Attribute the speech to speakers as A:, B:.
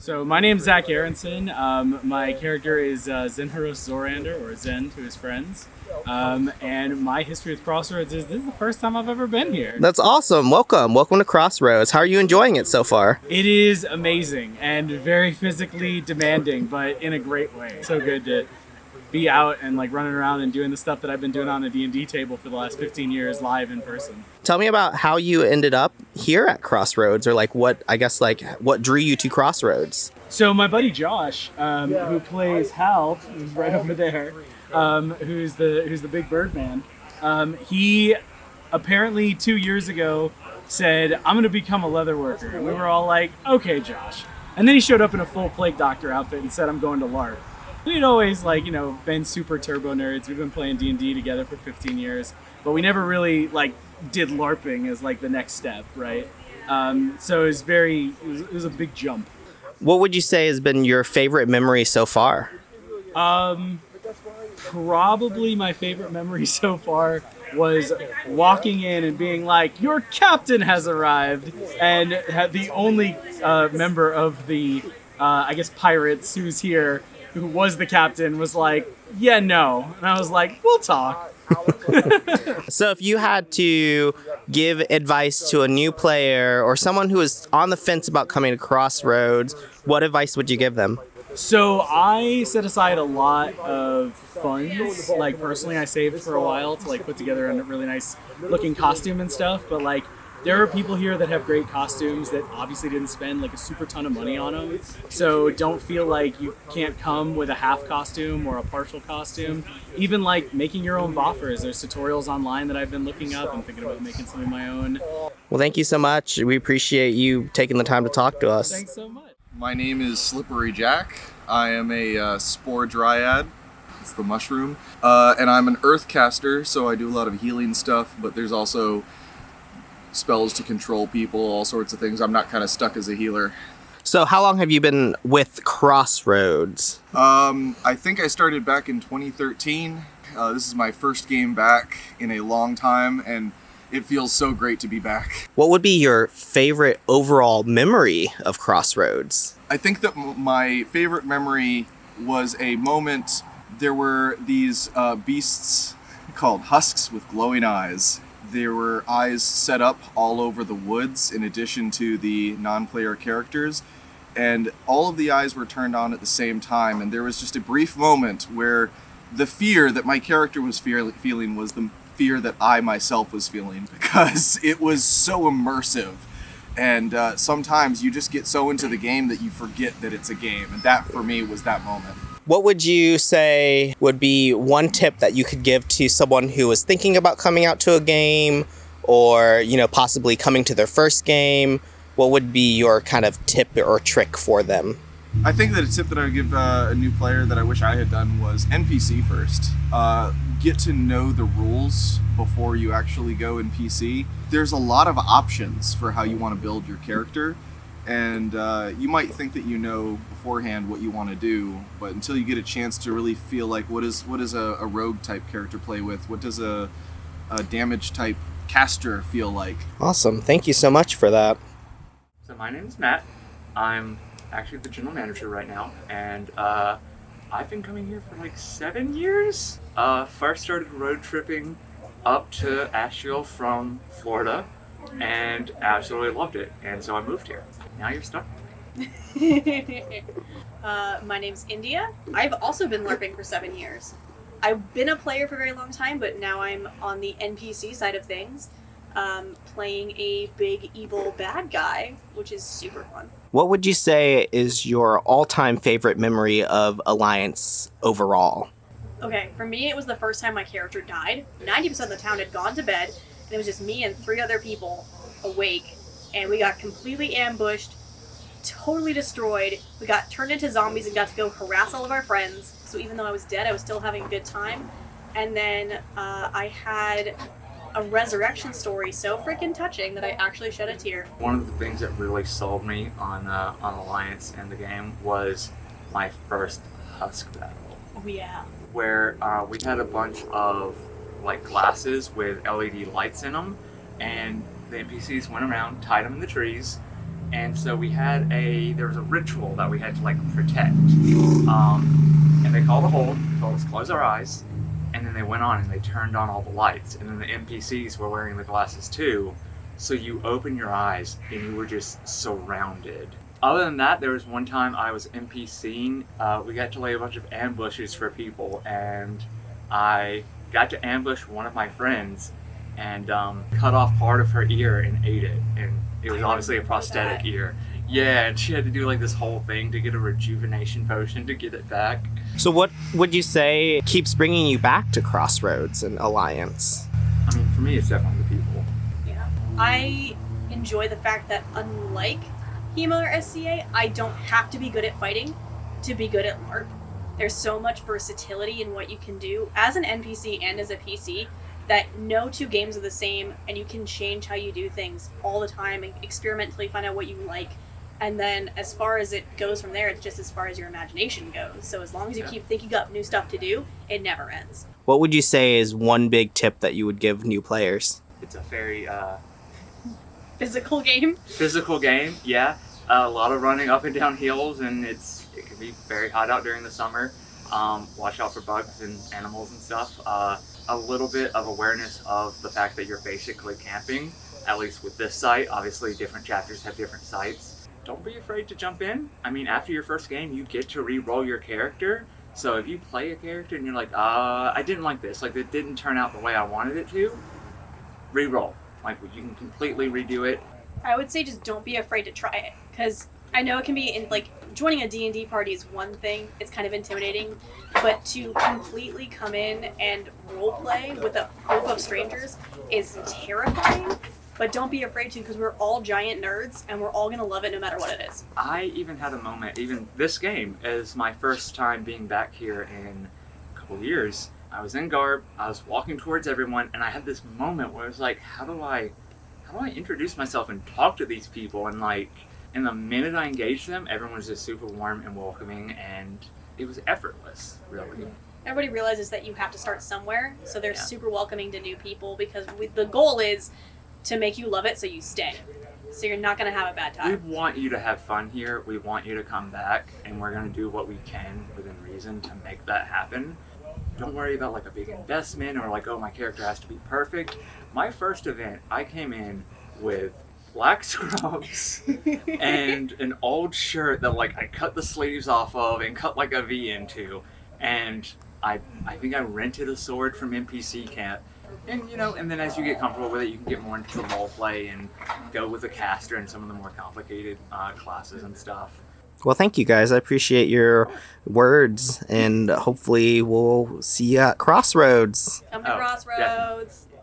A: So my name's Zack Aronson. My character is Zenharos Zorander, or Zen to his friends. And my history with Crossroads is this is the first time I've ever been here.
B: That's awesome. Welcome to Crossroads. How are you enjoying it so far?
A: It is amazing and very physically demanding, but in a great way. So good to be out and like running around and doing the stuff that I've been doing on a D&D table for the last 15 years live in person.
B: Tell me about how you ended up here at Crossroads, or what drew you to Crossroads?
A: So my buddy Josh, who plays Hal, who's right over there, who's the big bird man, he apparently 2 years ago said, "I'm gonna become a leather worker." And we were all like, "Okay, Josh." And then he showed up in a full Plague Doctor outfit and said, "I'm going to LARP." We'd always been super turbo nerds. We've been playing D&D together for 15 years, but we never really did LARPing as the next step, right? So it was a big jump.
B: What would you say has been your favorite memory so far?
A: Probably my favorite memory so far was walking in and being like, "Your captain has arrived," and the only member of the pirates who's here, who was the captain, was like, "Yeah, no." And I was like, "We'll talk."
B: So if you had to give advice to a new player or someone who is on the fence about coming to Crossroads, what advice would you give them?
A: So I set aside a lot of funds. Personally, I saved for a while to put together a really nice looking costume and stuff, but there are people here that have great costumes that obviously didn't spend a super ton of money on them. So don't feel like you can't come with a half costume or a partial costume. Even making your own boffers. There's tutorials online that I've been looking up. I'm thinking about making some of my own.
B: Well, thank you so much. We appreciate you taking the time to talk to us.
A: Thanks so much.
C: My name is Slippery Jack. I am a spore dryad. It's the mushroom. And I'm an earth caster, so I do a lot of healing stuff, but there's also spells to control people, all sorts of things. I'm not kind of stuck as a healer.
B: So how long have you been with Crossroads?
C: I think I started back in 2013. This is my first game back in a long time, and it feels so great to be back.
B: What would be your favorite overall memory of Crossroads?
C: I think that my favorite memory was a moment. There were these beasts called husks with glowing eyes. There were eyes set up all over the woods in addition to the non-player characters, and all of the eyes were turned on at the same time, and there was just a brief moment where the fear that my character was feeling was the fear that I myself was feeling, because it was so immersive. And sometimes you just get so into the game that you forget that it's a game, and that for me was that moment.
B: What would you say would be one tip that you could give to someone who is thinking about coming out to a game, or possibly coming to their first game? What would be your kind of tip or trick for them?
C: I think that a tip that I would give a new player that I wish I had done was NPC first. Get to know the rules before you actually go NPC. There's a lot of options for how you want to build your character, and you might think that you know beforehand what you want to do, but until you get a chance to really feel like what is a rogue type character play with, what does a damage type caster feel like.
B: Awesome, thank you so much for that.
D: So my name is Matt. I'm actually the general manager right now, and I've been coming here for 7 years. First started road tripping up to Asheville from Florida and absolutely loved it, and so I moved here. Now you're stuck.
E: My name's India. I've also been LARPing for 7 years. I've been a player for a very long time, but now I'm on the NPC side of things, playing a big evil bad guy, which is super fun.
B: What would you say is your all-time favorite memory of Alliance overall?
E: Okay, for me it was the first time my character died. 90% of the town had gone to bed, and it was just me and 3 other people awake, and we got completely ambushed, totally destroyed. We got turned into zombies and got to go harass all of our friends. So even though I was dead, I was still having a good time. And then I had a resurrection story so freaking touching that I actually shed a tear.
D: One of the things that really sold me on Alliance and the game was my first Husk battle.
E: Oh yeah.
D: Where we had a bunch of glasses with LED lights in them, and the NPCs went around, tied them in the trees, And so there was a ritual that we had to like protect. And they called a hold, told us to close our eyes, and then they went on and they turned on all the lights. And then the NPCs were wearing the glasses too. So you open your eyes and you were just surrounded. Other than that, there was one time I was NPCing. We got to lay a bunch of ambushes for people, and I got to ambush one of my friends and cut off part of her ear and ate it. And it was obviously a prosthetic ear. Yeah, and she had to do like this whole thing to get a rejuvenation potion to get it back.
B: So what would you say keeps bringing you back to Crossroads and Alliance?
D: I mean, for me, it's definitely the people.
E: Yeah. I enjoy the fact that unlike HEMA or SCA, I don't have to be good at fighting to be good at LARP. There's so much versatility in what you can do as an NPC and as a PC that no two games are the same, and you can change how you do things all the time and experimentally find out what you like. And then as far as it goes from there, it's just as far as your imagination goes. So as long as you keep thinking up new stuff to do, it never ends.
B: What would you say is one big tip that you would give new players?
D: It's a very
E: Physical game.
D: physical game, yeah. A lot of running up and down hills, and it can be very hot out during the summer. Watch out for bugs and animals and stuff. A little bit of awareness of the fact that you're basically camping, at least with this site. Obviously, different chapters have different sites. Don't be afraid to jump in. I mean, after your first game, you get to re-roll your character. So if you play a character and you're like, I didn't like this, like it didn't turn out the way I wanted it to, re-roll. Like you can completely redo it.
E: I would say just don't be afraid to try it, because I know it can be joining a D&D party is one thing, it's kind of intimidating, but to completely come in and roleplay with a group of strangers is terrifying. But don't be afraid to, because we're all giant nerds and we're all going to love it no matter what it is.
D: I even had a moment, even this game is my first time being back here in a couple of years. I was in Garb, I was walking towards everyone, and I had this moment where I was like, how do I introduce myself and talk to these people? And the minute I engaged them, everyone was just super warm and welcoming, and it was effortless, really.
E: Everybody realizes that you have to start somewhere, so they're super welcoming to new people, because the goal is to make you love it so you stay. So you're not going to have a bad time.
D: We want you to have fun here. We want you to come back, and we're going to do what we can within reason to make that happen. Don't worry about like a big investment or like, oh, my character has to be perfect. My first event, I came in with black scrubs and an old shirt that like I cut the sleeves off of and cut like a V into. And I think I rented a sword from NPC camp. And and then as you get comfortable with it, you can get more into the role play and go with the caster and some of the more complicated classes and stuff.
B: Well, thank you guys. I appreciate your words, and hopefully we'll see you at Crossroads.
E: Come to Crossroads.
D: Definitely.